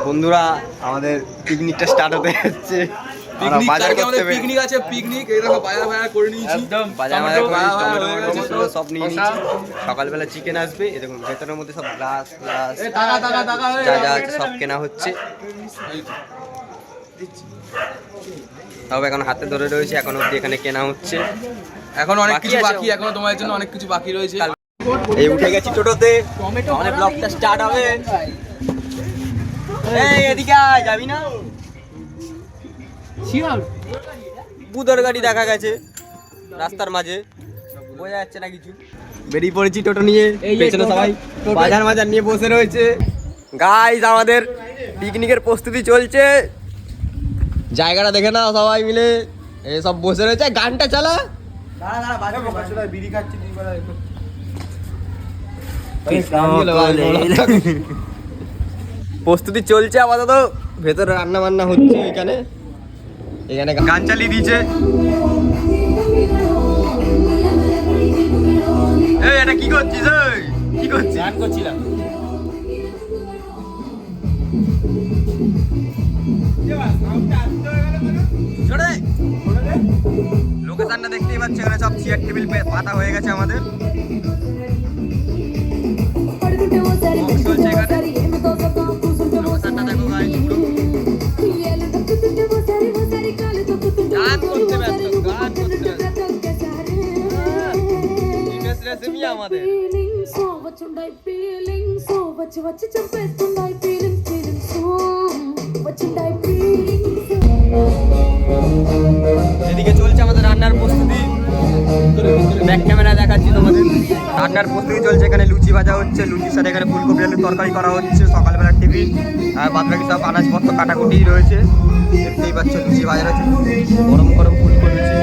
বন্ধুরা আমাদের পিকনিকটা স্টার্ট হতে যাচ্ছে। পিকনিক আছে, পিকনিক এই দেখো বাজার বাজার করে নিয়েছি, একদম বাজার সব নিয়ে নিয়েছি। সকালবেলা চিকেন আসবে, এরকম ভেতরের মধ্যে সব গ্লাস যা যা আছে সব কেনা হচ্ছে। তবে এখন হাতে ধরে রয়েছে, এখন অব্দি এখানে কেনা হচ্ছে। এখন অনেক কিছু বাকি, এখনো তোমাদের জন্য অনেক কিছু বাকি রয়েছে। এই উঠে গেছি টোটোতে, আমাদের ব্লগটা স্টার্ট হবে। এই এদিকে আয়, যাবি না? বুদর গাড়ি দেখা গেছে রাস্তার মাঝে, বোঝা যাচ্ছে না কিছু। বেরিয়ে পড়েছি টোটো নিয়ে, পেছনে সবাই বাজার মাজার নিয়ে বসে রয়েছে। গাইস আমাদের পিকনিকের প্রস্তুতি চলছে, জায়গাটা দেখে নাও সবাই মিলে। এই সব বসে রয়েছে, গানটা চালা। প্রস্তুতি চলছে আপাতত, ভেতরে রান্না বান্না হচ্ছে। এখানে গান চালিয়ে দিয়েছে। এই এটা কি করছিস? কি করছিস? গান করছিলাম। লোকেশনটা দেখতেই পাচ্ছি, এখানে সব চেয়ার টেবিল পাতা হয়ে গেছে আমাদের। চলছে এখানে, লোকেশনটা দেখো গাইস। গান করতে ব্যস্ত, গান করতে ব্যস্ত। আমাদের এদিকে চলছে আমাদের রান্নার প্রস্তুতি। ব্যাক ক্যামেরা দেখাচ্ছি তোমাদের। রান্নার প্রস্তুতি চলছে, এখানে লুচি ভাজা হচ্ছে, লুচির সাথে এখানে ফুলকপি আলুর তরকারি করা হচ্ছে। সকালবেলার টিফিন আর বাদ বাকি সব আনাজপত্র কাটাকুটি রয়েছে। দেখতেই পাচ্ছ লুচি ভাজা রয়েছে, গরম গরম ফুলকপি লুচি।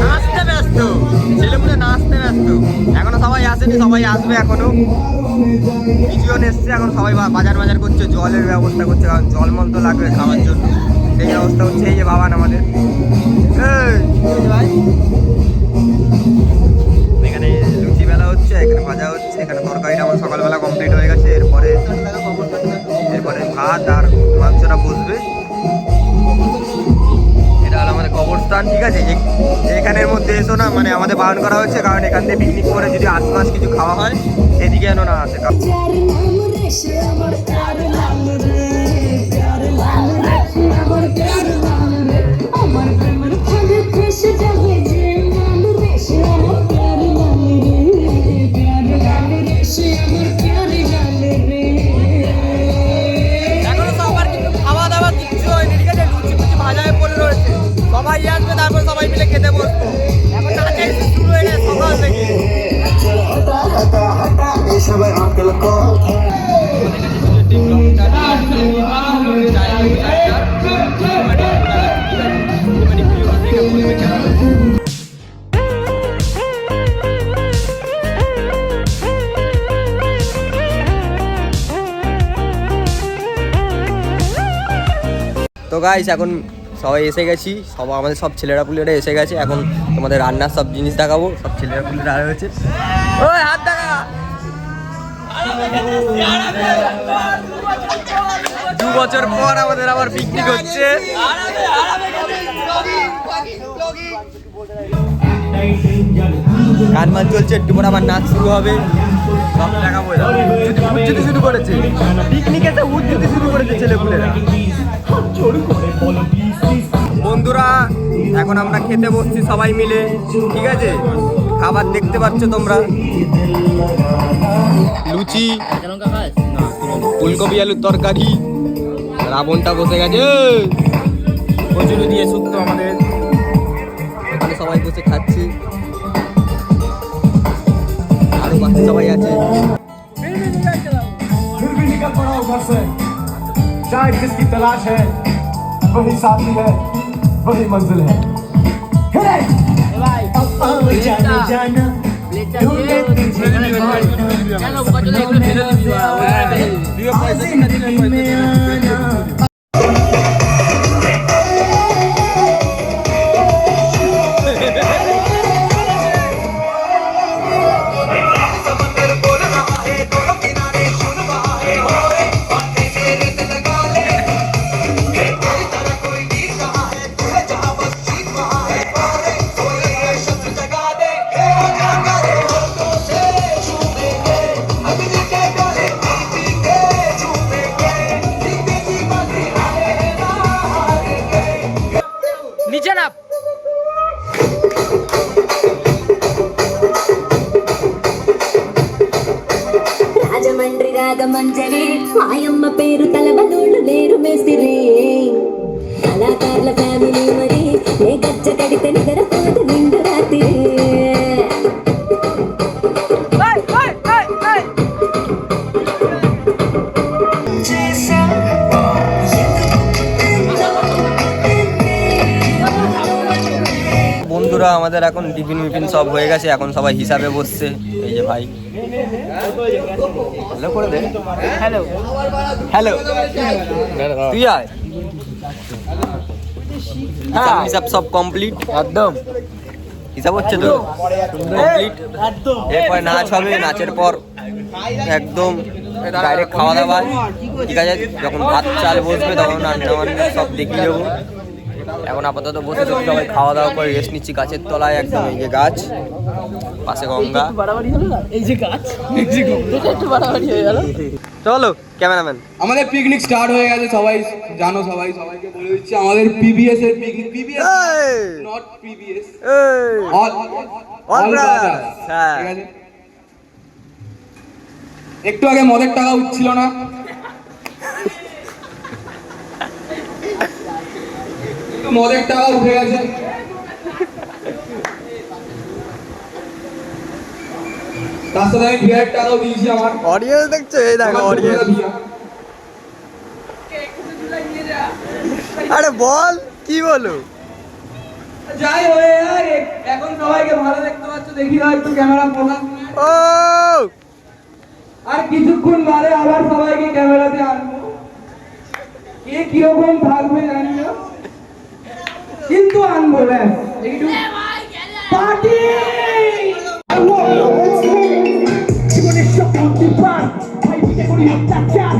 নাচতে ব্যস্ত ছেলেপুলে, নাচতে ব্যস্ত। এখনো সবাই আসেনি, সবাই আসবে এখনো। কিছুজন এসছে, এখন সবাই বাজার বাজার করছে, জলের ব্যবস্থা করছে, কারণ জলমল তো লাগবে খাওয়ার জন্য। সেই ব্যবস্থা হচ্ছে। এই যে বাবান আমাদের, এখানে লুচি বেলা হচ্ছে, এখানে ভাজা হচ্ছে, এখানে তরকারিটা আমার সকালবেলা কমপ্লিট হয়ে গেছে। এরপরে ভাত আর মাংসটা বসবে। এটা হলো আমাদের কবরস্থান, ঠিক আছে। এখানের মধ্যে এসো না, মানে আমাদের বারণ করা হচ্ছে, কারণ এখান থেকে পিকনিক করে যদি আশপাশ কিছু খাওয়া হয় এদিকে যেন না আসে। সবাই আসবে, তারপর সবাই মিলে খেতে বসবো। এখন নাচের শুরু হয়ে গেছে সকাল থেকে। তো গাইস এখন সবাই এসে গেছি, আমাদের সব ছেলেরা পুলেরা এসে গেছে। এখন তোমাদের রান্নার সব জিনিস দেখাবো। সব ছেলেরা পুলেরা রয়েছে। ওই হাত দেখা, 2 বছর পর আমাদের আবার পিকনিক হচ্ছে। গান মান চলছে, একটু পর আবার নাচ শুরু হবে। সব দেখাবো। উজ্জুতি শুরু করেছে, পিকনিকে তো উজ্জুতি শুরু করেছে ছেলেপুলেরা। বন্ধুরা এখন আমরা খেতে বসছি সবাই মিলে, ঠিক আছে। খাবার দেখতে পাচ্ছ তোমরা, লুচি, ফুলকপি আলুর তরকারি। রাবণটা বসে গেছে, কচুরি দিয়ে শুক্তো আমাদের। এখানে সবাই বসে খাচ্ছি, আরো বাকি সবাই আছে। शायद जिसकी तलाश है वही साथी है, वही मंजिल है। जाना जाना నాగమంజరి మాయమ్మ పేరు తలవనోళ్ళు లేరు మేసిరి కళాకారుల ఫ్యామిలీ మరి ఏ గజ్జ కడితే నిద్రపోదు నిండు రాత్రి বন্ধুরা আমাদের এখন টিফিন মিফিন সব হয়ে গেছে, এখন সবাই হিসাবে বসছে। এই যে ভাই হ্যালো করে দে, হ্যালো হ্যালো তুই আয়। হিসাব সব কমপ্লিট একদম, হিসাব হচ্ছে তো কমপ্লিট। এরপর নাচ হবে, নাচের পর একদম ডাইরেক্ট খাওয়া দাওয়া। ঠিক আছে, যখন ভাত চাল বসবে তখন রান্না বান্না সব দেখিয়ে দেবো। এখন আপাতত বসে তো সবাই খাওয়া দাওয়া করে রেস্ট নিচ্ছি গাছের তলায়। একদম এই যে গাছ, পাশে গঙ্গা, এই যে গাছ, একটু বাড়াবাড়ি হয়ে গেল। চলো ক্যামেরাম্যান। আমাদের পিকনিক স্টার্ট হয়ে গেছে, সবাই জানো, সবাইকে বলে দিচ্ছি আমাদের পিবিএস এর picnic. PBS not PBS, all brothers. হ্যাঁ, ঠিক আছে। একটু আগে মদের টাকা উঠছিল না, মদের টাকা উঠে গেছে। তার সাথে আমি বিয়ার টাকাও দিয়েছি আমার। অডিয়েন্স দেখছো, এই দেখো অডিয়েন্স। আরে বল কি বলো? যাই হয়ে যায়, এখন সবাইকে ভালো দেখতে পাচ্ছ, দেখি না একটু ক্যামেরা ফোকাস। ও আর কিছুক্ষণ বাদে আবার সবাইকে ক্যামেরাতে আনবো। কে কিরকম থাকবে জানি না, কিন্তু আনবো। ব্যাস এইটু পার্টি। জীবনের সকল বিপাদ ভাই পিঠে করি অত্যাচার,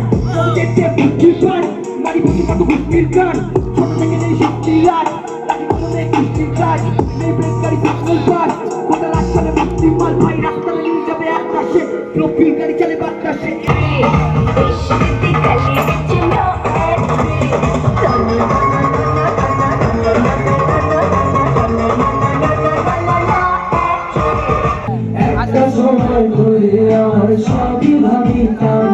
যেতে বুদ্ধি পান মারি বুঝি কত বুদ্ধির গান। ছোট থেকে নেই শক্তি রাত, লাঠি মনে কুস্তির কাজ, নেই বেকারি সকল পাস। কোথা রাস্তালে মুক্তি মাল ভাই, রাস্তালে নিয়ে যাবে এক পাশে, প্রফিল গাড়ি চলে বাতাসে। একটা সময় ধরে আমার সবই ভাবিতাম,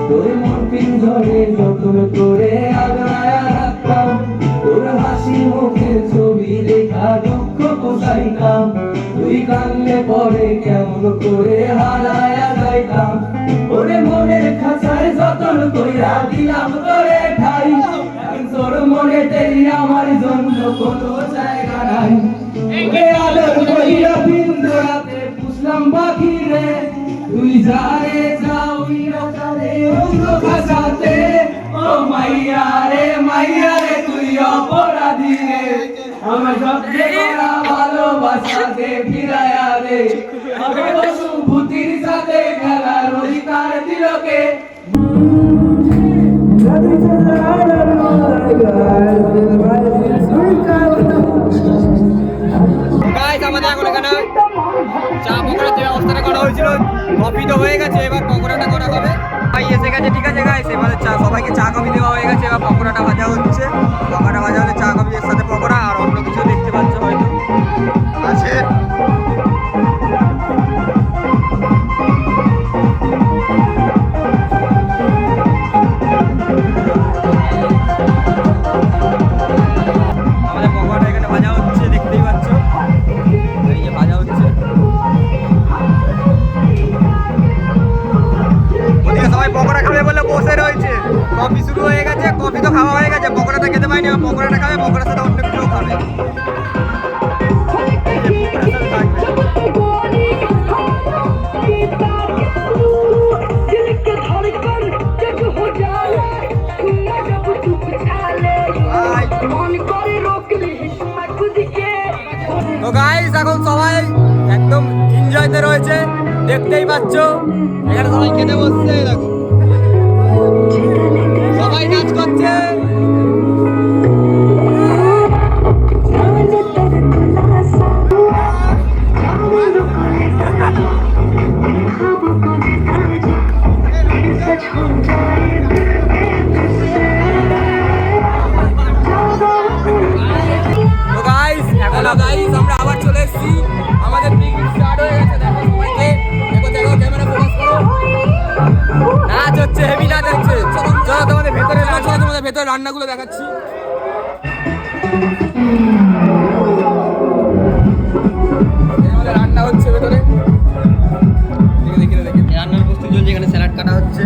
তোর মন ধরে যত্ন করে আগায়া রাখতাম, তোর হাসি মুখের ছবি লেখা দুঃখ পোষাইতাম, তুই কানলে পরে কেমন করে হারায়া যাইতাম। ওরে মনের খাঁচায় যতন কইরা দিলাম তোরে ঠাই, তোর মনে তেরি আমার জন্য কোনো জায়গা নাই। ওরে আদর কইরা পিন্দরাতে পুষলাম পাখি রে, তুই যারে যাওই রকারে অন্য খাঁচাতে। ও মাইয়া রে তুই অপরাধী রে, আমার সবচেয়ে করা ভালোবাসাতে ফিরায়া দে। আমি পশু ভূতির সাথে খেলার অধিকার দিলকে। আমাদের এখন এখানে চা পকোড়ার যে ব্যবস্থাটা করা হয়েছিল, কফি তো হয়ে গেছে, এবার পকোড়াটা করা হবে। ভাই এসে গেছে, ঠিক আছে গাইস, এবারে চা সবাইকে চা কফি দেওয়া হয়ে গেছে, এবার পকোড়াটা ভাজা হচ্ছে। পকোড়া ভাজা হলে চা কফি এর সাথে পকোড়া, আর অন্য কিছু দেখতে পাচ্ছ হয়তো আছে। আমাদের পকোড়াটা এখানে ভাজা হচ্ছে, দেখতেই পাচ্ছ, এই যে ভাজা হচ্ছে। ওদিকে সবাই পকোড়া খাবে বলে বসে রয়েছে, কফি শুরু হয়ে গেছে, কফি তো খাওয়া হয়ে গেছে, পকোড়াটা খেতে পাইনি, পকোড়াটা খাবে, পকোড়ার সাথে অন্য কিছু খাবে। তো গাইস এখন সবাই একদম এনজয়তে রয়েছে, দেখতেই পাচ্ছ, এখানে সবাই খেতে বসছে, দেখো সবাই নাচ করছে। আমরা আবার চলে এসেছি, আমাদের পিকনিক স্টার্ট হয়ে গেছে। দেখো সবাইকে, দেখো ক্যামেরা ফোকাস করো। ভেতর রান্নাগুলো দেখাচ্ছি। রান্না হচ্ছে ভেতরে, রান্নার প্রস্তুতি চলছে, এখানে স্যালাড কাটা হচ্ছে,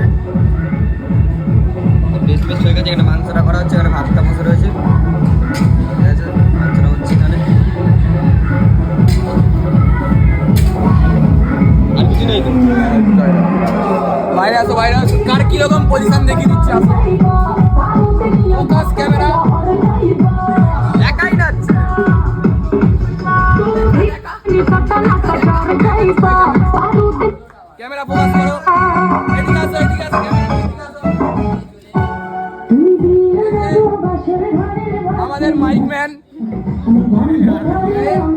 বেশ বেশ হয়ে গেছে, এখানে মাংসটা করা হচ্ছে, এখানে ভাতটা বসে রয়েছে, ঠিক আছে, মাংসটা হচ্ছে এখানে। আর কিছু নেই তো? বাইরে আসো, বাইরে আসো, কার কিরকম পজিশন দেখিয়ে দিচ্ছে। আসো, ফোকাস ক্যামেরা, একাই নাচছে। ক্যামেরা ফোকাস করো, এদিকে আসো, এদিকে আসো, ক্যামেরা এদিকে আসো। আমাদের মাইক ম্যান,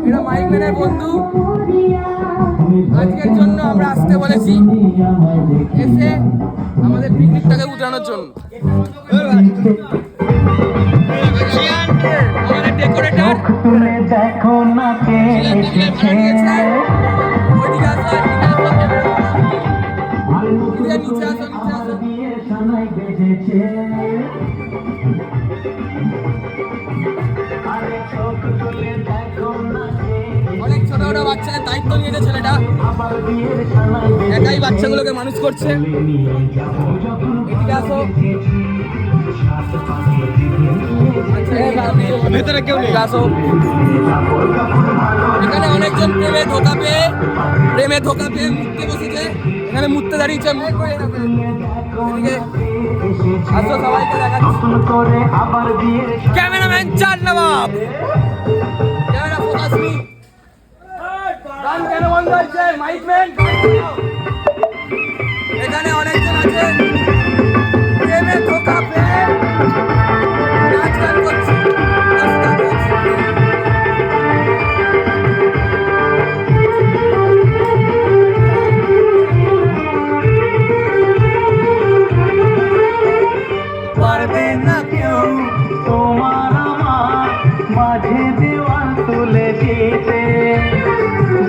এটা মাইক ম্যানের বন্ধু। আজকের জন্য আমরা আসতে বলেছি, এসে আমাদের পিকনিকটাকে উঠানোর জন্য। আমাদের ডেকোরেটর দেখো না কে এসেছে ওইদিকে আসো, এদিকে আসো, এদিকে নিচে আসো, নিচে আসো। বিয়ের সানাই বেজেছে আরে চোখ তুলে দেখো না কে অনেক ছোট ছোট বাচ্চাদের দায়িত্ব নিয়েছে ছেলেটা, আবার বিয়ের সানাই একাই বাচ্চাগুলোকে মানুষ করছে। নিয়ে যাবো যখন এদিকে আসো, ভেতরে কেউ নেই। এদিকে আসো। এখানে অনেকজন প্রেমে ধোকা পেয়ে মুততে বসেছে, এখানে মুততে দাঁড়িয়েছে। এদিকে আসো, সবাইকে দেখাচ্ছি। করে আবার বিয়ের ক্যামেরাম্যান চার নবাব, ক্যামেরা ফোকাস মি। গান কেন বন্ধ হচ্ছে? মাইক ম্যান, এখানে অনেকজন আছে প্রেমে ধোকা পেয়ে নাচ গান করছে, নাচ গান করছে। পারবে না কেউ তোমার আমার মাঝে দেওয়াল তুলে দিতে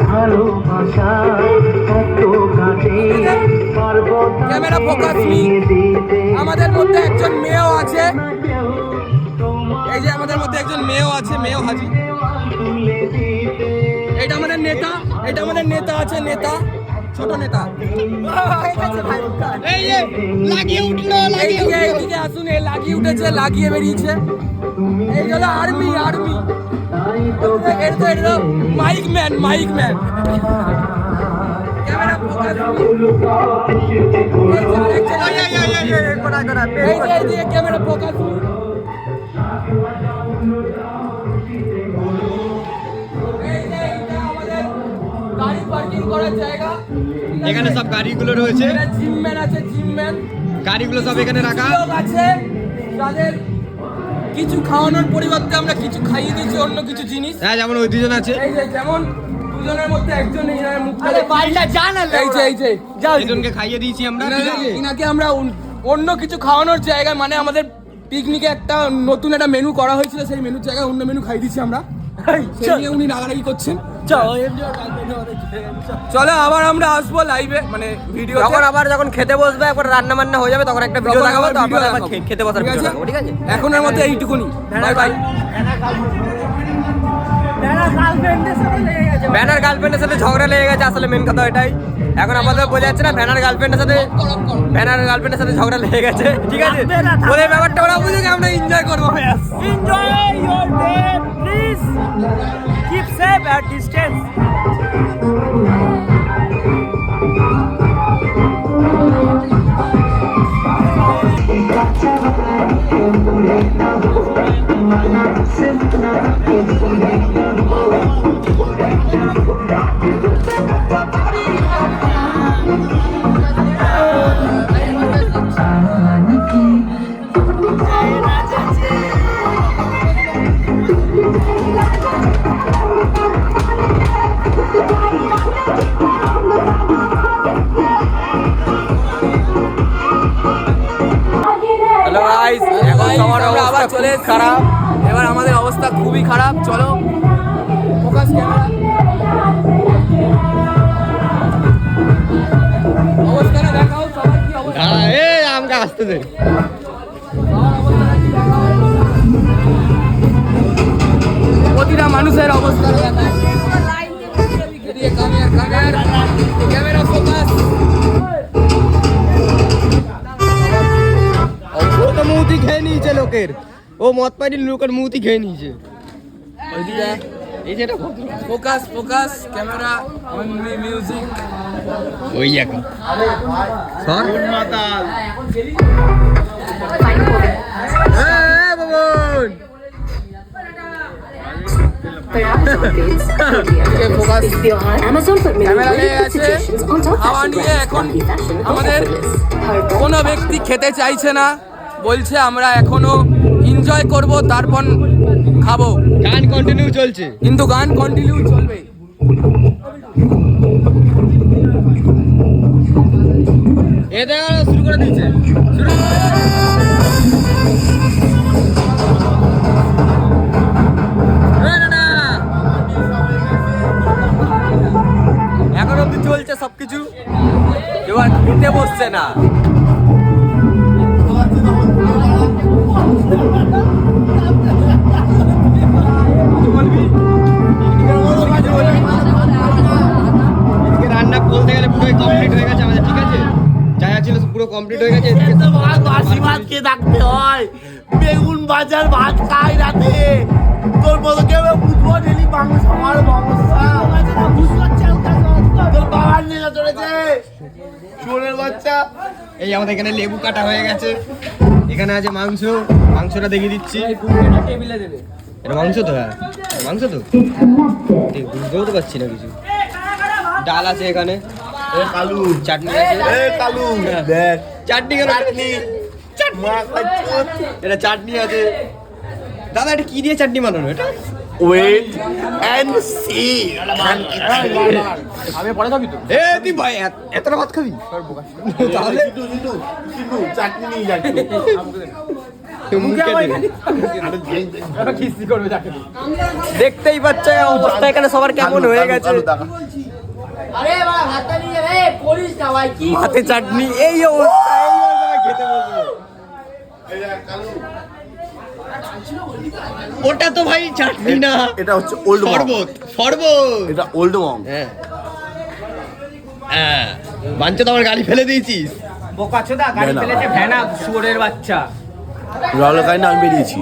ভালোবাসা কত কাটে পারবো না ক্যামেরা ফোকাস মি। দিতে আমাদের মধ্যে একজন মেয়েও আছে, না কেউ তোমার এই যে আমাদের মধ্যে একজন মেয়েও আছে, মেয়েও হাজির। দেওয়াল তুলে দিতে এটা আমাদের নেতা, এটা আমাদের নেতা আছে, নেতা, ছোট নেতা। এই যে লাগিয়ে উঠলো, এইদিকে আসুন, এই লাগিয়ে উঠেছে, লাগিয়ে বেরিয়েছে। এই হলো আর্মি, আর্মি। এটা mike man, mike man. Camera focus. এই যে ক্যামেরা ফোকাস। এই যে এটা আমাদের গাড়ি পার্কিং করার জায়গা। এখানে সব গাড়িগুলো রয়েছে, জিমম্যান আছে, জিমম্যান গাড়িগুলো সব এখানে রাখা। লোক আছে তাদের কিছু খাওয়ানোর পরিবর্তে আমরা কিছু খাইয়ে দিয়েছি অন্য কিছু জিনিস। হ্যাঁ, যেমন ওই দুজন আছে, এই যে যেমন দুজনের মধ্যে একজন এই মুখটা এই যে যাও, দুজনকে খাইয়ে দিয়েছি আমরা, ঠিক আছে? ইনাকে আমরা অন্য কিছু খাওয়ানোর জায়গায়, মানে আমাদের পিকনিকে একটা নতুন একটা মেনু করা হয়েছিল, সেই মেনুর জায়গায় অন্য মেনু খাইয়ে দিয়েছি আমরা। সেই নিয়ে উনি রাগারাগি করছেন। চলো আবার আমরা আসবো লাইভে, মানে ভিডিও। যখন খেতে বসবে, একবার রান্না বান্না হয়ে যাবে, তখন একটা ভিডিও দেখাবো, তো আপনারা আবার খেতে বসার ভিডিও দেখাবো, ঠিক আছে? এখনের মধ্যে এইটুকুনি, বাই বাই। ব্যানার গার্লফ্রেন্ডের সাথে ঝগড়া লেগে গেছে, আসলে মেন কথা এটাই। এখন আমাদের বোঝা যাচ্ছে না, ব্যানার গার্লফ্রেন্ডের সাথে ঝগড়া লেগে গেছে, ঠিক আছে? বলে ব্যাপারটা ওরা বুঝে আমরা এনজয় করবো। Enjoy your day, please. Keep safe at distance. Hello guys, এখন সবার আমরা আবার চলে এসেছি। খারাপ। এবার আমাদের অবস্থা খুবই খারাপ। চলো ফোকাস ক্যামেরা। অবস্থাটা দেখাও, সবার কি অবস্থা? এই আমাকে আসতে দে। সবার অবস্থাটা কি? মানুষের অবস্থা ক্যামেরা ফোকাস। ও তো মুহূর্তে খেয়ে নিয়েছে লোকের, ও মদ পাইনি লোকের মুহূর্তে খেয়ে নিয়েছে। এই যেটা focus focus camera on music. ওই এখন সর মাতাল বাবন Amazon for ক্যামেরা নিয়ে আছে খাওয়া নিয়ে। এখন আমাদের কোনো ব্যক্তি খেতে চাইছে না, বলছে আমরা এখনো এনজয় করব তারপর খাবো। গান কন্টিনিউ চলছে, কিন্তু গান কন্টিনিউ চলবে। এ দেখা শুরু করে দিয়েছে, শুরু এখন অব্দি চলছে সবকিছু, এবার খেতে বসছে না। রান্না বলতে গেলে পুরো কমপ্লিট হয়ে গেছে আমাদের, ঠিক আছে? যা যা ছিল পুরো কমপ্লিট হয়ে গেছে। বাসি ভাত খেয়ে থাকতে হয়, বেগুন বাজার ভাত খাই রাতে, তোর মতো কেউ বুঝবো ডেলি মাংস আমার সমস্যা, তোর বাবার নিয়ে চলেছে চোরের বাচ্চা। এই আমাদের এখানে লেবু কাটা হয়ে গেছে, এখানে আছে মাংস, মাংসটা দেখিয়ে দিচ্ছি। টেবিলে দেবে। এটা মাংস তো, হ্যাঁ মাংস তো, বুঝতেও তো পারছি না কিছু। ডাল আছে এখানে, কালু চাটনি আছে, কালু দেখ চাটনি কেন? চাটনি এটা চাটনি আছে। দাদা এটা কি দিয়ে চাটনি বানানো এটা? Wait and see. আমি পরে খাবি তো। এ তুই ভাই এতটা ভাত খাবি? তাহলে চাটনি নিয়ে যাচ্ছি মুখে দে। খিস্তি করবে যাকে। দেখতেই পাচ্ছ অবস্থা এখানে সবার কেমন হয়ে গেছে। আরে বাবা ভাতটা নিয়ে রে করিস না ভাই কি হাতে চাটনি, এই অবস্থা, এই অবস্থা খেতে বসবো। ওটা তো ভাই চাটনি না, এটা হচ্ছে ওল্ড শরবত, শরবত। এটা ওল্ড মম। হ্যাঁ হ্যাঁ, বাঞ্চো তো আমার গাড়ি ফেলে দিয়েছিস। বোকাচোদা গাড়ি ফেলেছে ভ্যানা শুয়োরের বাচ্চা। রাহুলের কাহিনী আমি বেরিয়েছি,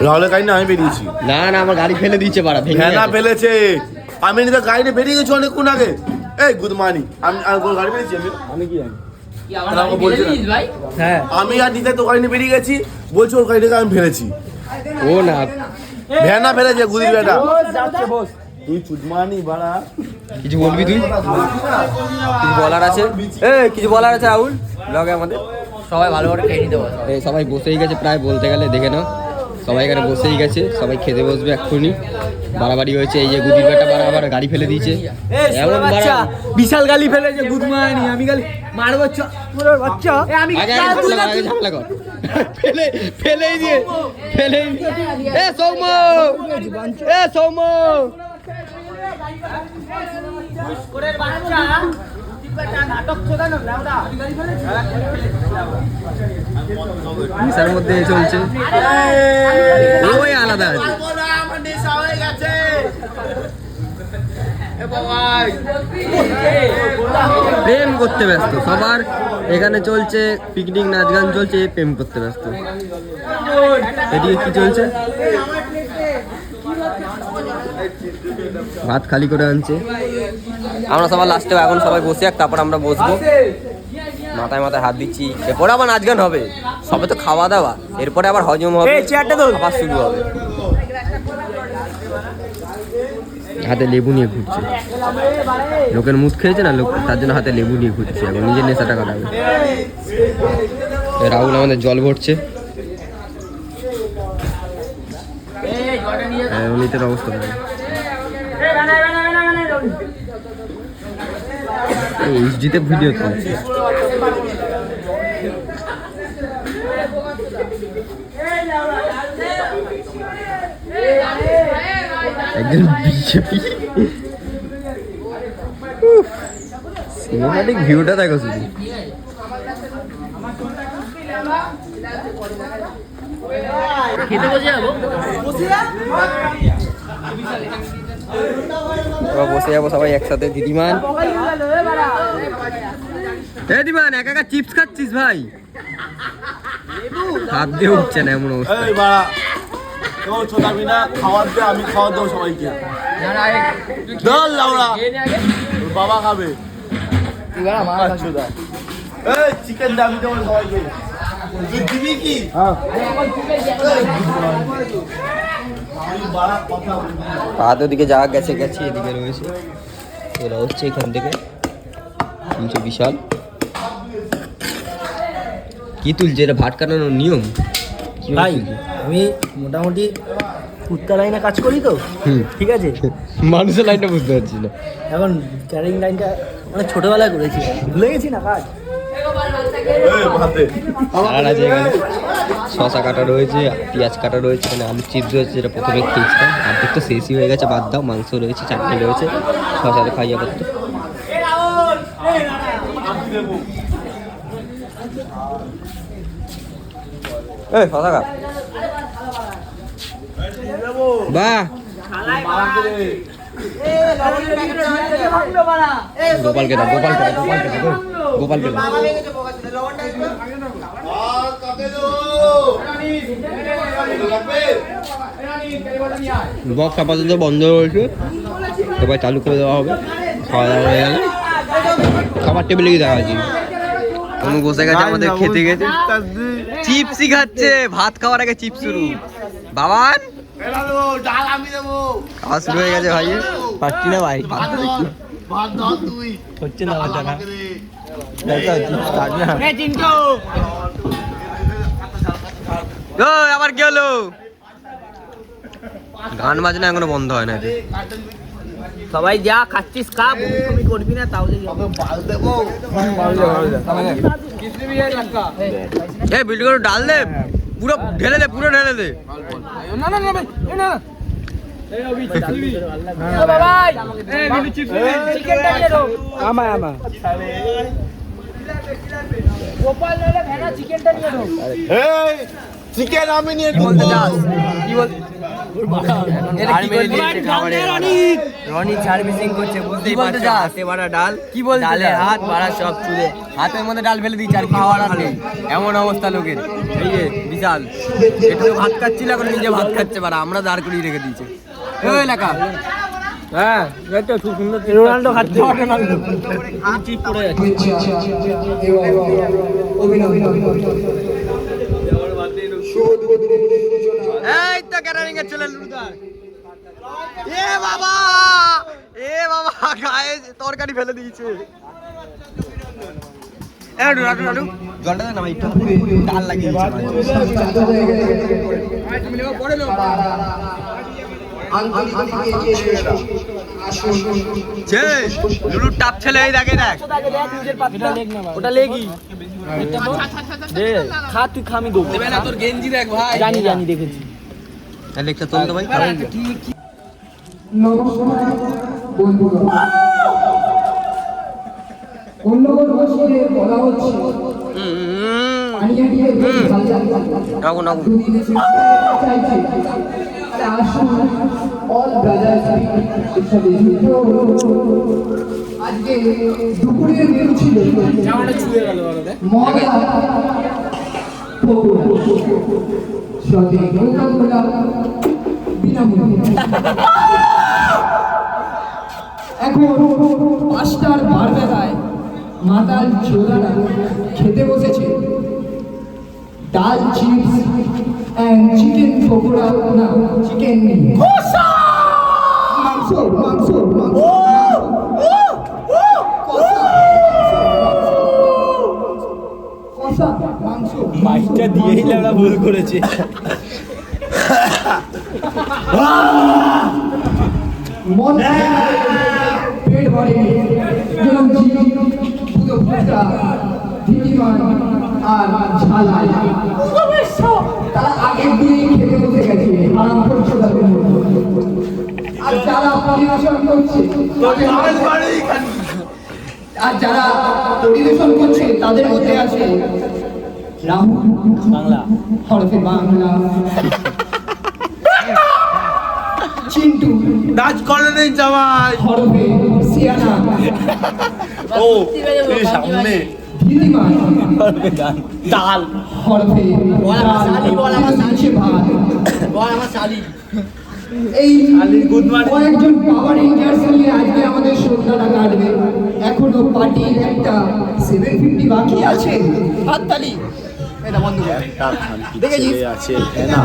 রাহুলের কাহিনী আমি বেরিয়েছি। না না, আমার গাড়ি ফেলে দিয়েছে বাড়া, ভেঙে ভ্যানা গেছে। ফেলেছে, আমি নিজে গাড়িতে বেরিয়ে গেছি অনেকক্ষণ আগে। এই গুড মর্নিং, আমি গাড়ি বেরিয়েছি, আমি কি জানি কি আমার বলছিস ভাই হ্যাঁ আমি আর নিতে তো গাড়ি নিয়ে বেরিয়ে গেছি, বলছি ওর গাড়িটাকে আমি ফেলেছি। ও না, ভ্যানা ফেলেছে গুদির বেটা। যাচ্ছে বস। তুই চুদমানি বাড়া, কিছু বলবি তুই? কিছু বলার আছে? কিছু বলার আছে রাহুল ব্লগে আমাদের? সবাই ভালো করে খেয়ে নিতে বস এই সবাই বসেই গেছে প্রায়, বলতে গেলে দেখে নাও সবাই এখানে বসেই গেছে, সবাই খেতে বসবে এক্ষুনি। বাড়াবাড়ি হয়েছে, এই যে গুদির বেটা বাড়া আবার গাড়ি ফেলে দিয়েছে। এমন বাড়া বিশাল গালি ফেলেছে গুড মর্নিং। আমি গালি মারবো চোরের বাচ্চা। আমি আগে ঝামেলা কর। ফেলেই দিয়ে ফেলেই এ সৌম, এ সৌম চোরের বাচ্চা নাটক চোদানো লাউডা মিশার মধ্যে চলছে, ওই আলাদা আছে। আমার নেশা হয়ে গেছে। প্রেম করতে ব্যস্ত সবার এখানে চলছে, পিকনিক নাচ গান চলছে, প্রেম করতে ব্যস্ত। এদিকে কি চলছে? ভাত খালি করে আনছে, আমরা সবার লাস্টে এখন সবাই বসে এক, তারপর আমরা বসবো, মাথায় মাথায় হাত দিচ্ছি। এরপরে আবার নাচ গান হবে, সবে তো খাওয়া দাওয়া, এরপরে আবার হজম হবে, আবার শুরু হবে। হাতে লেবু নিয়ে ঘুরছে, লোকের মুখ খেয়েছে না লোক, তার জন্য হাতে লেবু নিয়ে ঘুরছে, এখন নিজের নেশাটা কাটাবে। রাহুল আমাদের জল ভরছে, অনিতের অবস্থা এইচডিতে ভিডিও তুলছে। একজন বিজেপি সিনেমাটিক ভিউটা দেখো শুধু। খেতে বসে যাবো এবার বসে যাবো সবাই একসাথে। দিদিমান, দিদিমান একা একা চিপস খাচ্ছিস ভাই? হাত দিয়ে উঠছে না এমন অবস্থা। এই বাড়া কেউ ছোটাবি না, খাওয়ার দে, আমি খাওয়ার দেবো সবাইকে। দল লাউড়া তোর বাবা খাবে। এই চিকেন দাবি দেবো সবাইকে। তুই দিবি কি? হাত ওদিকে যা গেছে গেছে, এদিকে রয়েছে ওরা হচ্ছে এখান থেকে তুলছে বিশাল। কি তুলছে এটা? ভাত কাটানোর নিয়ম ভাই আমি মোটামুটি কুত্তা লাইনে কাজ করি তো, ঠিক আছে? মানুষের লাইনটা বুঝতে পারছি না এখন ক্যারিং লাইনটা মানে ছোটবেলায় করেছি, ভুলে গেছি না কাজ। আর আছে এখানে শশা কাটা রয়েছে, পেঁয়াজ কাটা রয়েছে, এখানে আলু চিপস রয়েছে যেটা প্রথমে খেয়েছিলাম, অর্ধেক তো শেষই হয়ে গেছে, বাদ দাও। মাংস রয়েছে, চাটনি রয়েছে, শশাতে খাইয়া করতে। এই শশা খা। বাহ, গোপালকে দাও, গোপালকে দাও, গোপালকে দাও, গোপালকে দাও। বক্স আপাতত বন্ধ রয়েছে, এবার চালু করে দেওয়া হবে। খাওয়া দাওয়া হয়ে গেলে খাবার টেবিলে গিয়ে দেখা যাচ্ছে। অনু বসে গেছে আমাদের খেতে গেছে, চিপসই খাচ্ছে। ভাত খাওয়ার আগে চিপস শুরু। বাবান খাওয়া শুরু হয়ে গেছে ভাই। পাচ্ছি না ভাই, হচ্ছে না বাচ্চারা। আবার কি হলো? গান বাজনা এখনো বন্ধ হয় না। সবাই যা খাচ্ছিস খা, তুমি করবি না তাহলে এই বিল্ডু করে ডাল দে, পুরো ঢেলে দে, পুরো ঢেলে দে। না না না ভাই, না চিকেনটা নিয়ে দাও। আমা গোপাল নলে ভেড়া চিকেনটা নিয়ে দাও। এই চিকেন আমি নিয়ে বলতে চাস? কি বল? রনি সার্ভিসিং করছে, বুঝতেই বলতে পারছো? চাস? হাতে বাড়া ডাল, কি বলতে ডালে চাস? হাত বাড়া সব চুলে। হাতের মধ্যে ডাল ফেলে দিয়েছে আর খাওয়ার আর নেই, এমন অবস্থা লোকের। এই যে বিশাল, এটা তো ভাত খাচ্ছিল, এখন নিজে ভাত খাচ্ছে। বারা আমরা দাঁড় করিয়ে রেখে দিয়েছে ওই এলাকা। হ্যাঁ এটা খুব সুন্দর। রোনাল্ডো খাচ্ছে, চিপ পড়ে যাচ্ছে। এই তো ক্যাটারিং এর ছেলে লুদার। এ বাবা, এ বাবা গায়ে তরকারি ফেলে দিয়েছে। এ রাডু রাডু জলটা দে না ভাই, একটু ডাল লাগিয়ে লুলুর টাপ ছেলে। এই দেখে দেখ, ওটা লেগি দে, খা তুই খা, আমি দেবো। দেবে না তোর গেঞ্জি দেখ ভাই। জানি জানি দেখেছি। তাহলে একটা তোল তো ভাই। নমস্কার বন্ধুরা, অন্য কোনো বসে বলা হচ্ছে পানিয়া দিয়ে নাগো নাগো। দুদিন চাইছে আসুন অল ব্রাদার্স একসাথে আজকে দুপুরের মেনু ছিল মজা পকোড়া, সাথে কোকা-কোলা বিনামূল্যে। এখন 5টার বার বেলায় মাতাল চোদারা খেতে বসেছে ডাল চিপস এন্ড চিকেন পকোড়া, না চিকেন মাংস মাংস মাংস কষা মাংস। মাইকটা দিয়েই আমরা ভুল করেছি। মন পেট ভরে যেরকম পুরো ফুটা দিদিমান আর ঝালাই তারা আগের দিনই খেতে বসে গেছে আরাম করছে তাদের মধ্যে। আর যারা পরিবেশন করছে তাদের মধ্যে আছে রাহুল বাংলা, হরফে বাংলা, চিন্টু নাচ করে নেই জামাই। হরফে সিয়ানা ও এই সামনে ধীতিমান ডাল হরফে নিচে ভাত। এই কয়েকজন পাওয়ার রেঞ্জার্স নিয়ে আজকে আমাদের সন্ধ্যাটা কাটবে। এখনো পার্টির একটা 750 বাকি আছে। হাততালি। এটা বন্ধ কর। একটা খানকি ছেলে আছে না,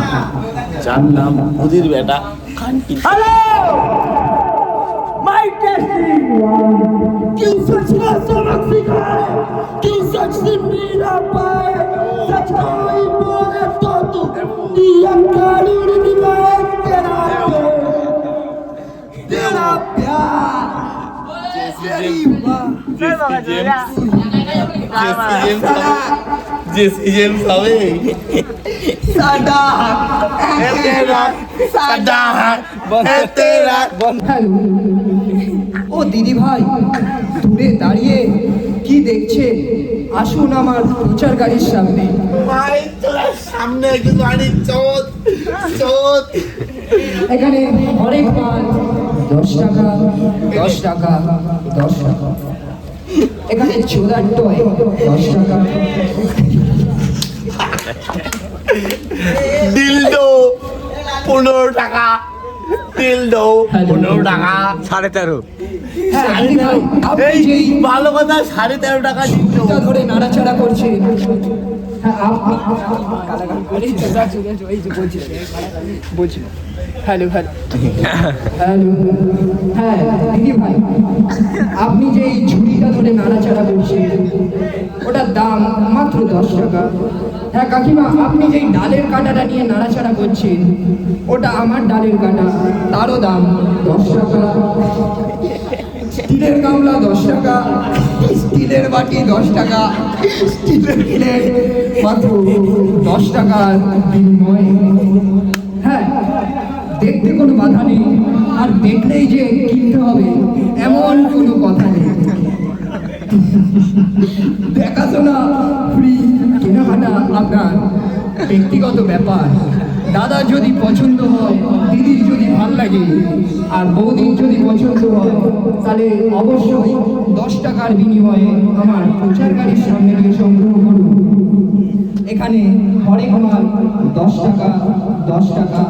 যার নাম মুদির বেটা খানকি। Mic testing. क्यों सच का सबक सिखाए, क्यों सच से मेरा पाए, सच कोई बोले तो तू दिया कानून निभाए। तेरा प्यार तेरी জেসি জেমস হবে साडा সাদা তেরা। হ্যালো ও দিদি ভাই, দূরে দাঁড়িয়ে কি দেখছেন? আসুন আমার প্রচার গাড়ির সামনে। ভাই তোরা সামনে একটু গাড়ি চোদ চোদ। এখানে হরেক মাল 10 টাকা 10 টাকা 10 টাকা। এখানে চোদার টয় 10 টাকা। দিলডো 15 টাকা, দিলডো 15 টাকা। 13.5। হ্যাঁ দিদি ভাই, আপনি এই যেই ভালো কথা 13.5 টাকা দিলডো। এটা ধরে নাড়াচাড়া করছেন, হ্যাঁ হ্যালো হ্যালো হ্যালো, হ্যাঁ দিদি ভাই, আপনি যে এই ঝুড়িটা ধরে নাড়াচাড়া করছেন ওটার দাম মাত্র 10 টাকা। হ্যাঁ কাকিমা, আপনি যেই ডালের কাঁটাটা নিয়ে নাড়াচাড়া করছেন ওটা আমার ডালের কাঁটা, তারও দাম 10 টাকা। স্টিলের গামলা 10 টাকা, স্টিলের বাটি 10 টাকা, স্টিলের প্লেট মাত্র 10 টাকার বিনিময়ে। হ্যাঁ, দেখতে কোনো বাধা নেই, আর দেখলেই যে কিনতে হবে এমন কোনো কথা নেই। দেখাশোনা ফ্রি, কেনাকাটা আপনার ব্যক্তিগত ব্যাপার। দাদার যদি পছন্দ হয়, দিদির যদি ভালো লাগে, আর বৌদির যদি পছন্দ হয়, তাহলে অবশ্যই 10 টাকার বিনিময়ে আমার প্রচার গাড়ির সামনে গিয়ে সংগ্রহ করুন। এখানে হরেক মাল 10 টাকা 10 টাকা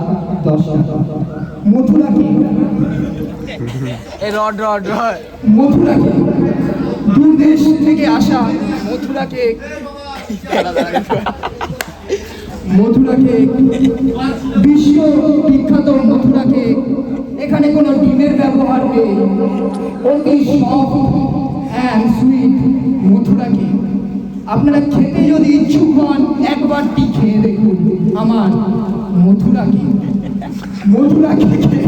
10 টাকা। মথুরা কেক, মথুরা কেক, দূর দেশ থেকে আসা মথুরা কেক, মথুরা কেক, বিশ্ব বিখ্যাত মথুরা কেক। এখানে কোনো ডিমের ব্যবহার নেই, অতি soft and sweet Mathura cake. আপনারা খেতে যদি ইচ্ছুক হন, একবারটি খেয়ে দেখুন আমার মথুরা কেক। মথুরা কেকে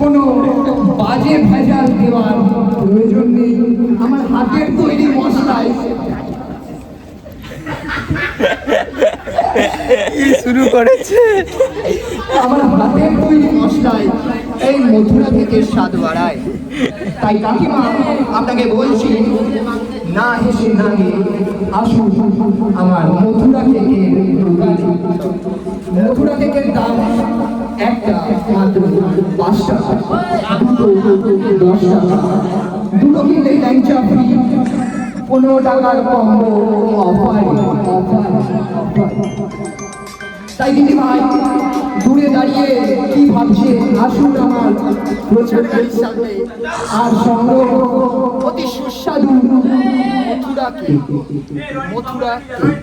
কোনো বাজে ভেজাল দেওয়ার প্রয়োজন নেই, আমার হাতের তৈরি মশলায় শুরু করেছে। আমার হাতের তৈরি মশলায় এই মথুরা কেকের স্বাদ বাড়ায়। তাই কাকিমা আপনাকে বলছি, না হেসে না গিয়ে আসুন আমার মথুরা কেকের দোকানে। মথুরা কেকের দাম একটা মাত্র 5 টাকা, দুটো 10 টাকা, দুটো কিনলেই ল্যাংচা ফ্রি, 15 টাকার কম্বো অফার। তাই দিদি ভাই, দূরে দাঁড়িয়ে কি ভাবছে, আসুন আমার প্রচার গাড়ির সামনে আর সংগ্রহ অতি সুস্বাদু মথুরা কেক। মথুরা কেক।